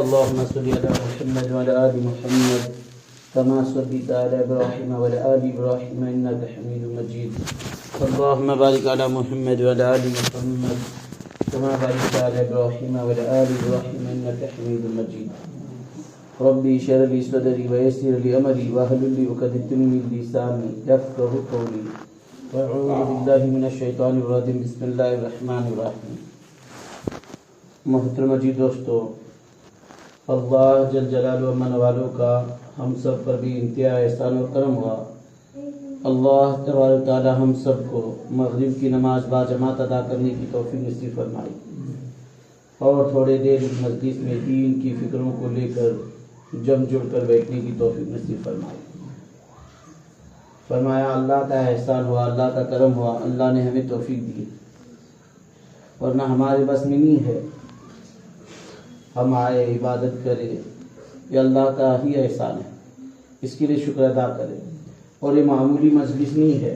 اللهم صل على محمد وعلى آل محمد كما صليت على إبراهيم وعلى آل إبراهيم إنك حميد مجيد. اللهم بارك على محمد وعلى آل محمد كما باركت على إبراهيم وعلى آل إبراهيم إنك حميد مجيد. ربي اشرح لي صدري ويسر لي أمري واحلل عقدة من لساني يفقهوا قولي. وأعوذ بالله من الشیطان الرجیم. بسم اللہ الرحمن الرحیم. محترم جی دوستو، اللہ جل جلالہ و من والوں کا ہم سب پر بھی انتہا احسان و کرم ہوا. اللہ تبارک تعالی ہم سب کو مغرب کی نماز با جماعت ادا کرنے کی توفیق نصیب فرمائی اور تھوڑے دیر مجلس میں دین کی فکروں کو لے کر جم جڑ کر بیٹھنے کی توفیق نصیب فرمائی. فرمایا اللہ کا احسان ہوا، اللہ کا کرم ہوا، اللہ نے ہمیں توفیق دی، ورنہ ہمارے بس میں نہیں ہے. ہم آئے عبادت کرے، یہ اللہ کا ہی احسان ہے، اس کے لیے شکر ادا کرے. اور یہ معمولی مجلس نہیں ہے،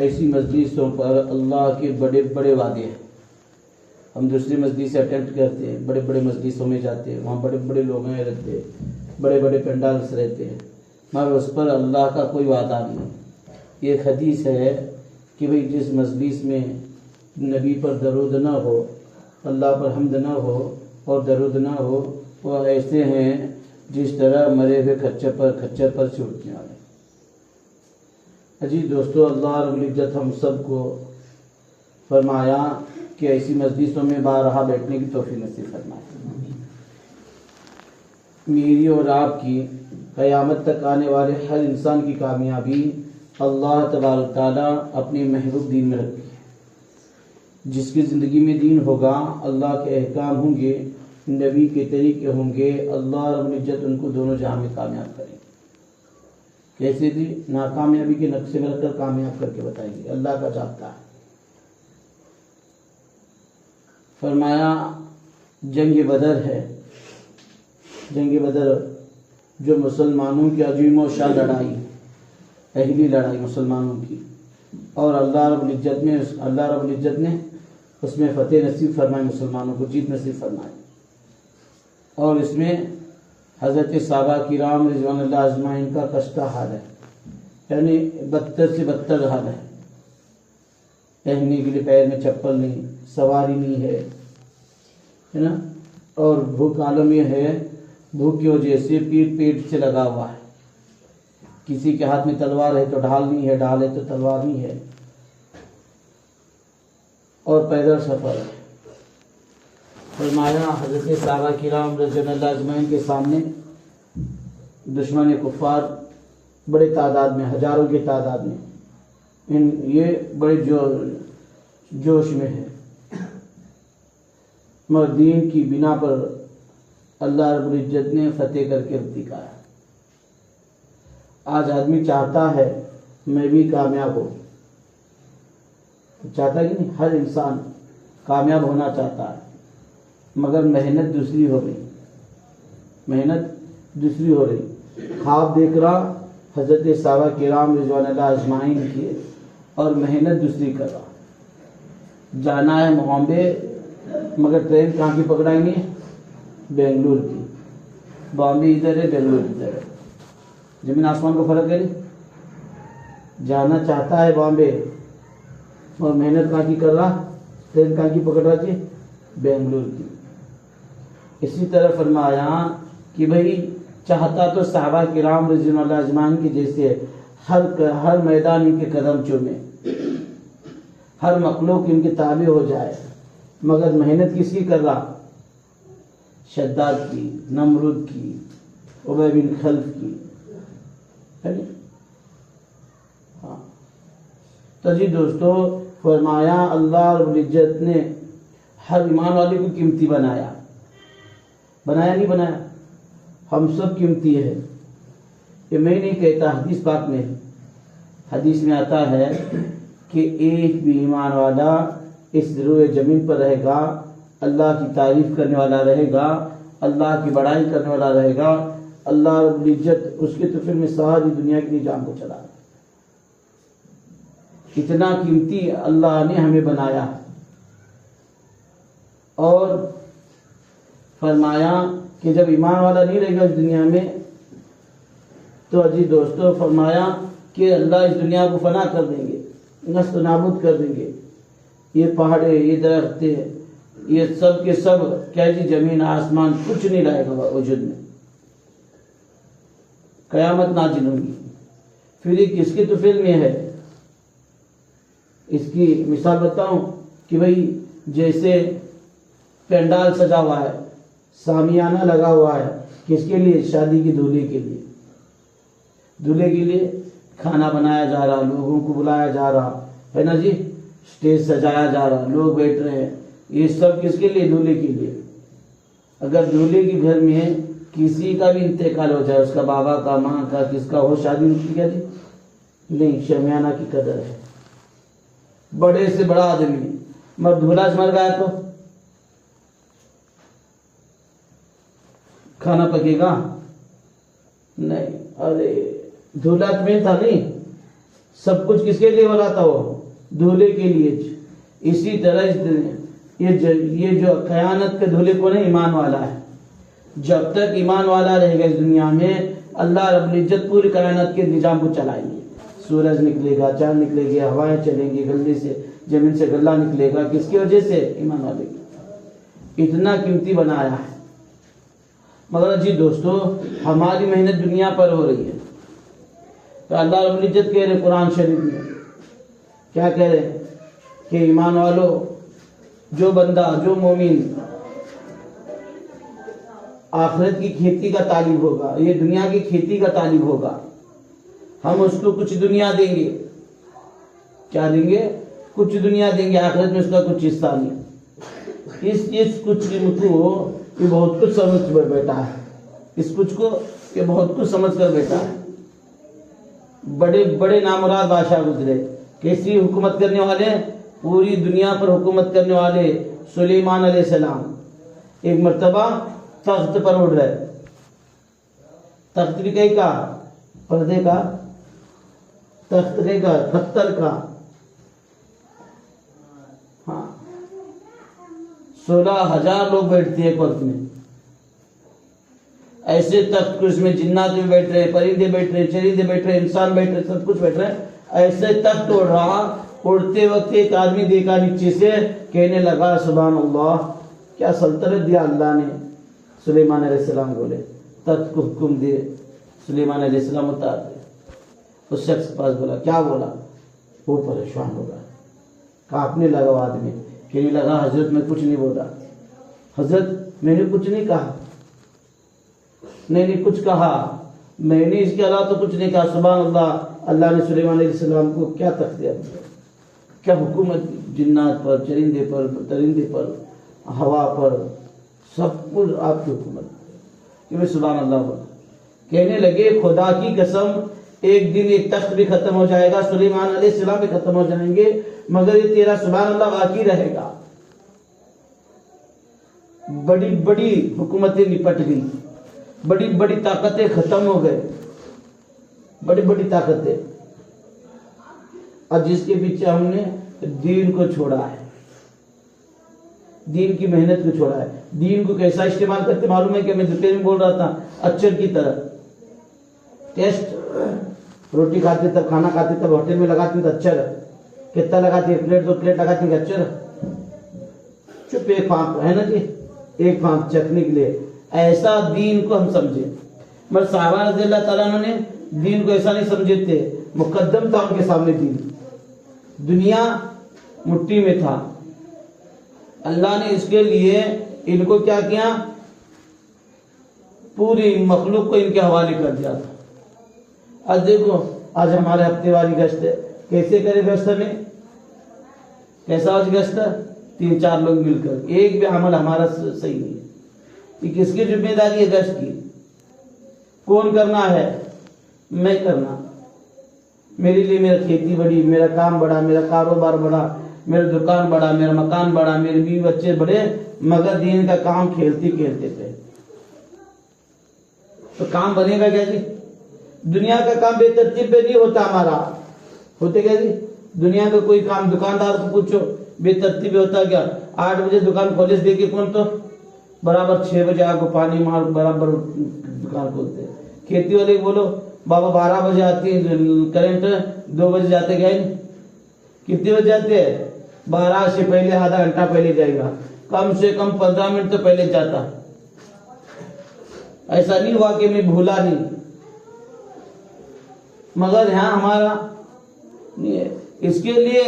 ایسی مجلسوں پر اللہ کے بڑے بڑے وعدے ہیں. ہم دوسری مجلس سے اٹینڈ کرتے ہیں، بڑے بڑے مجلسوں میں جاتے ہیں، وہاں بڑے بڑے لوگ رہتے ہیں، بڑے بڑے پنڈالس رہتے ہیں، مگر اس پر اللہ کا کوئی وعدہ نہیں. یہ ایک حدیث ہے کہ بھئی جس مجلس میں نبی پر درود نہ ہو، اللہ پر حمد نہ ہو اور درود نہ ہو، وہ ایسے ہیں جس طرح مرے ہوئے کھچر پر چھوٹنے والے. جی دوستو، اللہ رب العزت ہم سب کو فرمایا کہ ایسی مجلسوں میں بارہا بیٹھنے کی توفیق نصیب فرمائے. میری اور آپ کی قیامت تک آنے والے ہر انسان کی کامیابی اللہ تبارک تعالیٰ اپنے محبوب دین میں رکھی. جس کی زندگی میں دین ہوگا، اللہ کے احکام ہوں گے، نبی کے طریقے ہوں گے، اللہ رب العزت ان کو دونوں جہاں میں کامیاب کریں گے. کیسے دی؟ ناکامیابی کے نقشے میں رکھ کر کامیاب کر کے بتائیں گے. اللہ کا جانتا ہے. فرمایا جنگ بدر ہے، جنگ بدر جو مسلمانوں کی عظیم و شان لڑائی، پہلی لڑائی مسلمانوں کی، اور اللہ رب العزت نے اس میں فتح نصیب فرمائی، مسلمانوں کو جیت نصیب فرمائی. اور اس میں حضرت صحابہ کرام رضوان اللہ اجمعین کا کشتہ حال ہے، یعنی بدتر سے بدتر حال ہے. پہننے کے لیے پیر میں چپل نہیں، سواری نہیں ہے نا، اور بھوک عالم یہ ہے، بھوک کی وجہ سے پیٹ سے لگا ہوا ہے. کسی کے ہاتھ میں تلوار ہے تو ڈھال نہیں ہے، ڈھال ہے تو تلوار نہیں ہے، اور پیدل سفر ہے. فرمایا حضرت صحابہ کرام رضی اللہ اجمعین کے سامنے دشمن کفار بڑے تعداد میں، ہزاروں کی تعداد میں، یہ بڑے جوش میں ہے، مگر دین کی بنا پر اللہ رب العزت نے فتح کر کے دکھایا. آج آدمی چاہتا ہے میں بھی کامیاب ہوں، چاہتا ہے کہ نہیں؟ ہر انسان کامیاب ہونا چاہتا ہے، مگر محنت دوسری ہو رہی، خواب دیکھ رہا حضرت صحابہ کرام رضوان اللہ اجمعین کی، اور محنت دوسری کر رہا. جانا ہے بامبے، مگر ٹرین کہاں کی پکڑائیں گے؟ بنگلور کی. بامبے ادھر ہے، بنگلور ادھر ہے، زمین آسمان کو فرق ہے. جانا چاہتا ہے بامبے اور محنت کہاں کی کر رہا؟ ٹرین کہاں کی پکڑ رہا؟ جی بنگلور کی. اسی طرح فرمایا کہ بھئی چاہتا تو صحابہ کرام رضی اللہ اجمعین کی جیسے ہر میدان ان کے قدم چومے، ہر مخلوق ان کے تابع ہو جائے، مگر محنت کس کی کر رہا؟ شداد کی، نمرود کی، ابی بن خلف کی. ہاں تو جی دوستو، فرمایا اللہ رب العزت نے ہر ایمان والے کو قیمتی بنایا نہیں بنایا؟ ہم سب قیمتی ہے. یہ میں نہیں کہتا، حدیث پاک میں، حدیث میں آتا ہے کہ ایک بھی ایمان والا اس روئے زمین پر رہے گا، اللہ کی تعریف کرنے والا رہے گا، اللہ کی بڑائی کرنے والا رہے گا، اللہ رب العزت اس کے تو پھر میں ساری دنیا کی نظام کو چلا. اتنا قیمتی اللہ نے ہمیں بنایا. اور فرمایا کہ جب ایمان والا نہیں رہے گا اس دنیا میں تو عزیز دوستو فرمایا کہ اللہ اس دنیا کو فنا کر دیں گے، نست و نابود کر دیں گے. یہ پہاڑے، یہ درختیں، یہ سب کے سب کیا جی زمین آسمان کچھ نہیں رہے گا وجود میں. قیامت نازل ہوگی. پھر یہ کس کی تو فلم یہ ہے. اس کی مثال بتاؤں کہ بھئی جیسے پینڈال سجا ہوا ہے، سامیانہ لگا ہوا ہے، کس کے لیے؟ شادی کی دولہے کے لیے. دولہے کے لیے کھانا بنایا جا رہا، لوگوں کو بلایا جا رہا ہے نا جی، اسٹیج سجایا جا رہا، لوگ بیٹھ رہے ہیں. یہ سب کس کے لیے؟ دولہے کے لیے. اگر دولہے کے گھر میں کسی کا بھی انتقال ہو جائے، اس کا بابا کا، ماں کا، کس کا ہو، شادی رکتی کیا جی؟ نہیں. شامیانہ کی قدر ہے. بڑے سے بڑا آدمی مگر دولہا سے مر گیا تو کھانا پکے گا نہیں. ارے دولہا میں تھا نہیں، سب کچھ کس کے لیے ہو رہا تھا؟ وہ دولہے کے لیے. اسی طرح یہ جو قیامت کے دولہے کو نہیں، ایمان والا ہے. جب تک ایمان والا رہے گا اس دنیا میں، اللہ رب العزت پوری کائنات کے نظام کو چلائیں گے. سورج نکلے گا، چاند نکلے گی، ہوائیں چلیں گی، گلے سے زمین سے گلہ نکلے گا. کس کی وجہ سے؟ ایمان والے کی. اتنا قیمتی بنایا ہے. مگر جی دوستو ہماری محنت دنیا پر ہو رہی ہے. تو اللہ رب العزت کہہ رہے قرآن شریف میں، کیا کہہ رہے کہ ایمان والو، جو بندہ، جو مومن آخرت کی کھیتی کا طالب ہوگا، یہ دنیا کی کھیتی کا طالب ہوگا، ہم اس کو کچھ دنیا دیں گے. کیا دیں گے؟ کچھ دنیا دیں گے. آخرت میں اس کا کچھ حصہ نہیں. اس کچھ کو یہ بہت کچھ سمجھ کر بیٹھا ہے. اس کچھ کو یہ بہت کچھ سمجھ کر بیٹھا ہے. بڑے بڑے نامراد بادشاہ گزرے. کیسی حکومت کرنے والے؟ پوری دنیا پر حکومت کرنے والے سلیمان علیہ السلام. ایک مرتبہ تخت پر اڑ رہے. تخت بھی کہیں کا؟ پردے کا. تخت کہیں کا؟ پتھر کا. ہاں 16,000 لوگ بیٹھتے ہیں ایک وقت میں. ایسے تخت کو اس میں جنات بھی بیٹھ رہے، پرندے بیٹھ رہے، چرندے بیٹھ رہے، انسان بیٹھ رہے، سب کچھ بیٹھ رہے. ایسے تخت اڑ رہا. اڑتے وقت ایک آدمی دیکھا نیچے سے، کہنے لگا سبحان اللہ، کیا سلطنت دیا اللہ نے. سلیمان علیہ السلام بولے تخت کو حکم دے. سلیمان علیہ السلام اتار دے. اس شخص کے پاس بولا، کیا بولا؟ وہ پریشان ہو گیا. کانپنے لگا وہ آدمی. کہنے لگا حضرت میں کچھ نہیں بولا. حضرت میں نے کچھ نہیں کہا. نہیں کچھ کہا میں نے، اس کے علاوہ تو کچھ نہیں کہا. سبحان اللہ. اللہ نے سلیمان علیہ السلام کو کیا تخت دیا، کیا حکومت دی. جنات پر، چرندے پر، درندے پر، ہوا پر، سب کچھ آپ کی حکومت. کہ سبحان اللہ بولا. کہنے لگے خدا کی قسم ایک دن ایک تخت بھی ختم ہو جائے گا، سلیمان علیہ السلام بھی ختم ہو جائیں گے، مگر یہ تیرا سبحان اللہ باقی رہے گا. بڑی بڑی حکومتیں نپٹ گئی، بڑی بڑی طاقتیں ختم ہو گئے، بڑی بڑی طاقتیں. اور جس کے پیچھے ہم نے دین کو چھوڑا ہے، دین کی محنت کو چھوڑا ہے. دین کو کیسا استعمال کرتے معلوم ہے کہ میں دوپہر میں بول رہا تھا، اچر کی طرح. ٹیسٹ روٹی کھاتے تب، کھانا کھاتے تب ہوٹل میں لگاتے تو اچر کتنا لگاتے؟ 1 پلیٹ 2 پلیٹ لگاتے ہیں اچر. چپ ایک پھانپ ہے نا جی، ایک پھانپ چکھنے کے لیے. ایسا دین کو ہم سمجھے. مگر صحابہ رضی اللہ تعالیٰ عنہ نے دین کو ایسا نہیں سمجھے تھے. مقدم تھا ان کے سامنے دین. دنیا مٹھی میں تھا. اللہ نے اس کے لیے ان کو کیا کیا؟ پوری مخلوق کو ان کے حوالے کر دیا تھا. آج دیکھو، آج ہمارے ہفتے والی گشت ہے. کیسے کرے گشت میں؟ کیسا آج گشت؟ 3-4 لوگ مل کر. ایک بھی عمل ہمارا صحیح نہیں ہے. یہ کس کی ذمہ داری ہے گشت کی؟ کون کرنا ہے؟ میں کرنا. میرے لیے میرا کھیتی بڑی، میرا کام بڑا، میرا کاروبار بڑا، میرا دکان بڑا، میرا مکان بڑا، میرے بیوی بچے بڑے، مگر دین کا کام کھیلتے کھیلتے تھے. تو کام بنے گا کیا جی؟ دنیا کا کام بے ترتیب پہ نہیں ہوتا ہمارا. ہوتے کیا جی؟ دنیا کا کوئی کام دکاندار کو پوچھو بے ترتیب ہوتا کیا؟ 8 بجے دکان کھولے دیکھے کون تو برابر 6 بجے آپ کو پانی مار برابر دکان کھولتے ہیں. کھیتی والے بولو بابا 12 بجے آتی ہے کرنٹ, 2 بجے جاتے گئے, کتنے بجے جاتے ہیں؟ 12 سے پہلے آدھا گھنٹہ پہلے جائے گا, کم سے کم 15 منٹ تو پہلے جاتا. ایسا نہیں ہوا کہ میں بھولا نہیں, مگر یہاں ہمارا نہیں ہے. اس کے لیے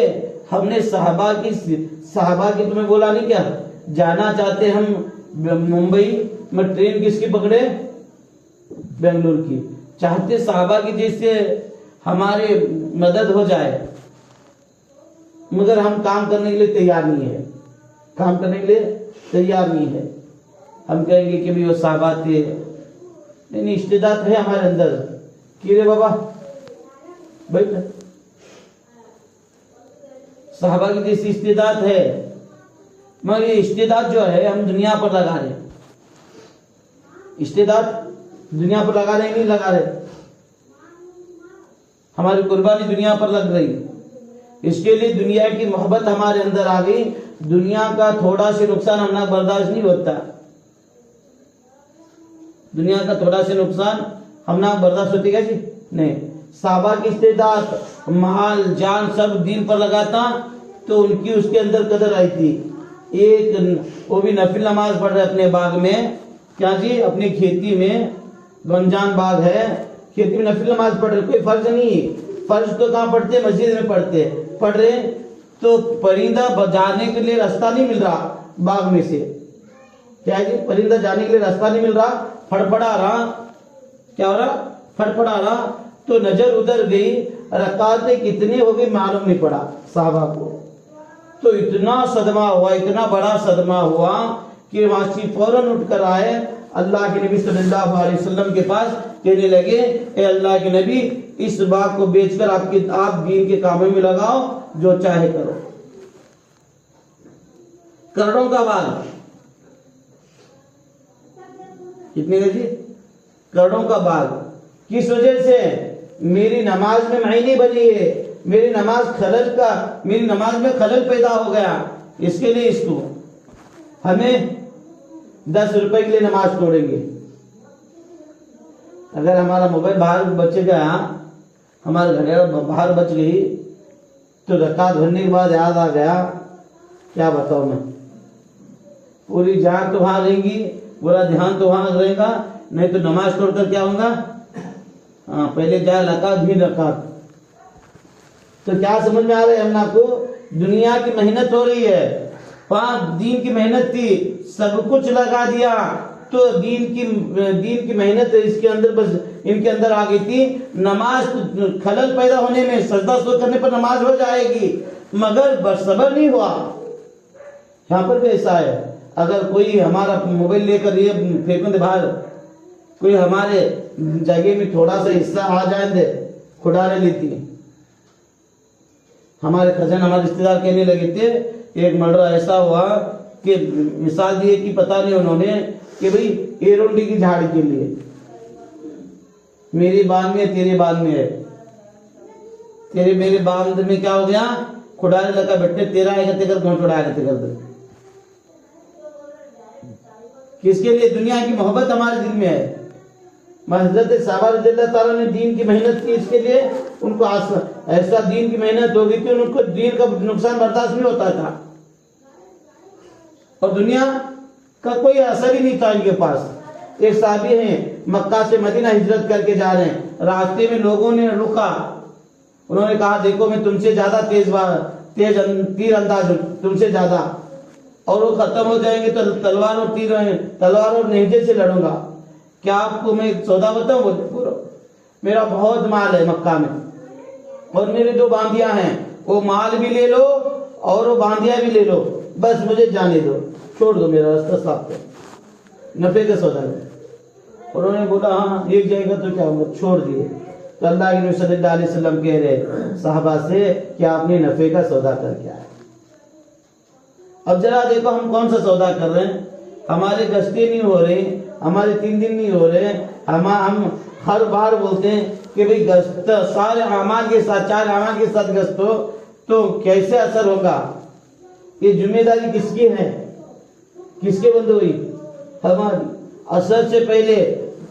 ہم نے صحابہ کی تمہیں بولا نہیں کیا, جانا چاہتے ہم ممبئی میں ٹرین کس کی پکڑے؟ بنگلور کی. چاہتے صحابہ کی جیسے ہماری مدد ہو جائے, مگر ہم کام کرنے کے لیے تیار نہیں ہے, کام کرنے کے لیے تیار نہیں ہے. ہم کہیں گے کہ بھی وہ صحابہ تھے, نہیں استعداد ہے ہمارے اندر. کی رے بابا بیٹھ, صحابہ کی جیسی استعداد ہے, مگر یہ استعداد جو ہے ہم دنیا پر لگا رہے, استعداد دنیا پر لگا رہے نہیں لگا رہے, ہماری قربانی دنیا پر لگ رہی. اس کے لیے دنیا کی محبت ہمارے اندر آ گئی. دنیا کا تھوڑا سے نقصان ہم برداشت نہیں ہوتا, دنیا کا تھوڑا سے نقصان ہم برداشت ہوتی ہے جی نہیں. صحابہ کی استعداد مال جان سب دین پر لگاتا تو ان کی اس کے اندر قدر آئی تھی. ایک وہ بھی نفل نماز پڑھ رہے اپنے باغ میں, کیا جی اپنی کھیتی میں, گنجان باغ ہے, کھیتی میں نفل نماز پڑھ رہے, کوئی فرض نہیں. فرض تو کہاں پڑھتے؟ مسجد میں پڑھ رہے تو پرندہ جانے کے لیے راستہ نہیں مل رہا باغ میں سے, کیا جی پرندہ جانے کے لیے راستہ نہیں مل رہا, پھڑپڑا رہا, کیا ہو رہا؟ پھڑپڑا رہا. تو نظر ادھر گئی, رکعتیں کتنی ہو گئی معلوم نہیں پڑا صحابہ کو. تو اتنا صدمہ ہوا, اتنا بڑا صدمہ ہوا کہ وہاں سے فوراً اٹھ کر آئے اللہ کے نبی صلی اللہ علیہ وسلم کے پاس, کہنے لگے اے اللہ کے نبی اس باغ کو بیچ کر آپ دین کے کاموں میں لگاؤ, جو چاہے کرو. کروڑوں کا باغ, کتنے کا جی؟ کروڑوں کا باغ. کس وجہ سے؟ میری نماز میں معنی بنی ہے, میری نماز میں خلل پیدا ہو گیا. اس کے لیے اس کو ہمیں 10 روپے کے لیے نماز توڑیں گے. اگر ہمارا موبائل باہر بچ گیا, ہمارے گھر باہر بچ گئی, تو رکعت بھرنے کے بعد یاد آ گیا, کیا بتاؤ میں, پوری جان تو وہاں رہیں گی, پورا دھیان تو وہاں رہے گا, نہیں تو نماز توڑ کر کیا ہوگا؟ ہاں پہلے جائے رکعت بھی رکعت. تو کیا سمجھ میں آ رہا ہے ہم کو؟ دنیا کی محنت ہو رہی ہے, وہاں دین کی محنت تھی, سب کچھ لگا دیا, تو دین کی محنت اس کے اندر بس ان کے اندر آ گئی تھی. نماز خلل پیدا ہونے میں, سجدہ سو کرنے پر نماز ہو جائے گی, مگر صبر نہیں ہوا. یہاں پر بھی ایسا ہے, اگر کوئی ہمارا موبائل لے کر یہ پھینکوں دے باہر, کوئی ہمارے جگہ میں تھوڑا سا حصہ آ جائیں دے, کھڑا رہ لیتی. ہمارے خزن ہمارے رشتے دار کہنے لگے تھے, ایک مرہ ایسا ہوا کہ مثال دی کہ پتہ نہیں انہوں نے کہ بھئی ایرونڈی کی جھاڑی کے لیے میری باغ میں تیرے باغ میں ہے, تیرے میرے باغ میں کیا ہو گیا؟ کھڑانے لگا, بیٹھے تیرا آئے گا تیرا کون چھڑائے گا تیرا. کس کے لیے؟ دنیا کی محبت ہمارے دل میں ہے. حضرت صحابہ رضی اللہ تعالیٰ نے دین کی محنت کی, اس کے لیے ان کو ایسا دین کی محنت ہو گئی تھی, ان کو دین کا نقصان برداشت نہیں ہوتا تھا, اور دنیا کا کوئی اثر ہی نہیں تھا ان کے پاس. ایک صحابی ہیں مکہ سے مدینہ ہجرت کر کے جا رہے ہیں, راستے میں لوگوں نے رکا, انہوں نے کہا دیکھو میں تم سے زیادہ تیز تیر انداز ہوں, تم سے زیادہ, اور وہ ختم ہو جائیں گے تو تلوار اور نیزے سے لڑوں گا. کیا آپ کو میں سودا بتاؤں؟ بولو میرا بہت مال ہے مکہ میں, اور میرے 2 باندیاں ہیں, وہ مال بھی لے لو اور وہ باندیاں بھی لے لو, بس مجھے جانے دو, چھوڑ دو میرا راستہ صاف کر, نفع کا سودا ہے. انہوں نے بولا ہاں ایک جائے گا تو کیا ہوگا, چھوڑ دیے. تو اللہ کے نبی صلی اللہ علیہ وسلم کہہ رہے صحابہ سے کہ آپ نے نفع کا سودا کر کے آئے. اب ذرا دیکھو ہم کون سا سودا کر رہے ہیں. ہمارے گشتے نہیں ہو رہے, ہمارے 3 دن نہیں ہو رہے. ہم ہر بار بولتے ہیں کہ بھئی گشت سارے اعمال کے ساتھ 4 اعمال کے ساتھ گشت ہو تو کیسے اثر ہوگا. یہ ذمہ داری کس کی ہے؟ کس کے بندے ہوئی؟ ہماری اثر سے پہلے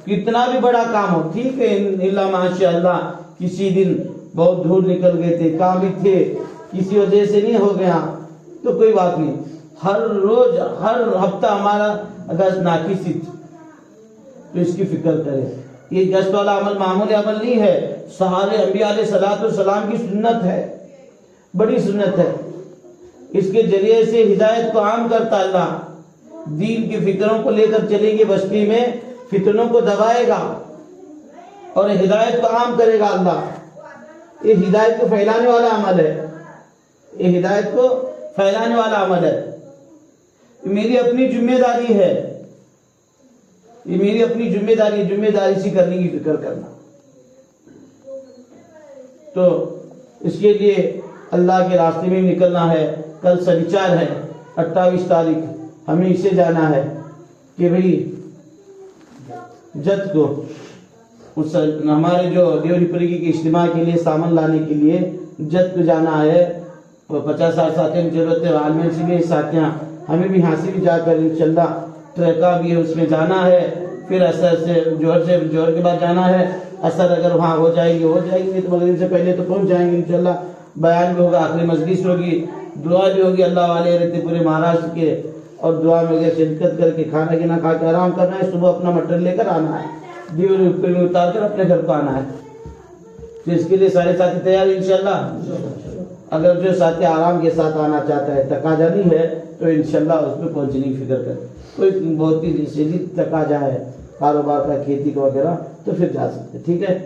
کتنا بھی بڑا کام ہو، ٹھیک ہے اللہ ماشاء اللہ کسی دن بہت دور نکل گئے تھے، کام بھی تھے، کسی وجہ سے نہیں ہو گیا تو کوئی بات نہیں، ہر روز ہر ہفتہ ہمارا اگر ناقص تو اس کی فکر کرے. یہ گشت والا عمل معمولی عمل نہیں ہے، سارے انبیاء علیہ الصلوۃ والسلام کی سنت ہے، بڑی سنت ہے. اس کے ذریعے سے ہدایت کو عام کرتا اللہ. دین کی فکروں کو لے کر چلیں گے بستی میں، فتنوں کو دبائے گا اور ہدایت کو عام کرے گا اللہ. یہ ہدایت کو پھیلانے والا عمل ہے، یہ ہدایت کو پھیلانے والا عمل ہے. میری اپنی ذمہ داری ہے، یہ میری اپنی ذمہ داری سے کرنے کی فکر کرنا. تو اس کے لیے اللہ کے راستے میں نکلنا ہے. کل سنیچر ہے 28 تاریخ، ہمیں اسے جانا ہے کہ بھئی جت کو ہمارے جو دیوری پریگی کے اجتماع کے لیے سامان لانے کے لیے جت کو جانا ہے. 50-60 ساتھیوں کی ضرورت ہے، عالمین سے بھی ساتھیاں، ہمیں بھی یہاں سے بھی جا کر انشاءاللہ ٹریکا بھی ہے اس میں جانا ہے. پھر اثر سے جوہر کے بعد جانا ہے. اثر اگر وہاں ہو جائے گی تو مغرب سے پہلے تو پہنچ جائیں گے انشاءاللہ. بیان بھی ہوگا، آخری مجلس ہوگی، دعا بھی ہوگی. اللہ والے رہتے پورے مہاراشٹر کے، اور دعا میں شرکت کر کے کھانا گینا کھا کے آرام کرنا ہے. صبح اپنا مٹر لے کر آنا ہے، دیوری اوپر میں اتار کر اپنے گھر کو آنا ہے. تو اس کے لیے سارے ساتھی تیار ہیں انشاءاللہ. اگر جو ساتھی آرام کے ساتھ آنا چاہتا ہے، تقاضا نہیں ہے، تو انشاءاللہ اس میں پہنچنے کی فکر کرے. کوئی بہت ہی شدید تقاضا ہے کاروبار کا، کھیتی کا وغیرہ، تو پھر جا سکتے. ٹھیک ہے.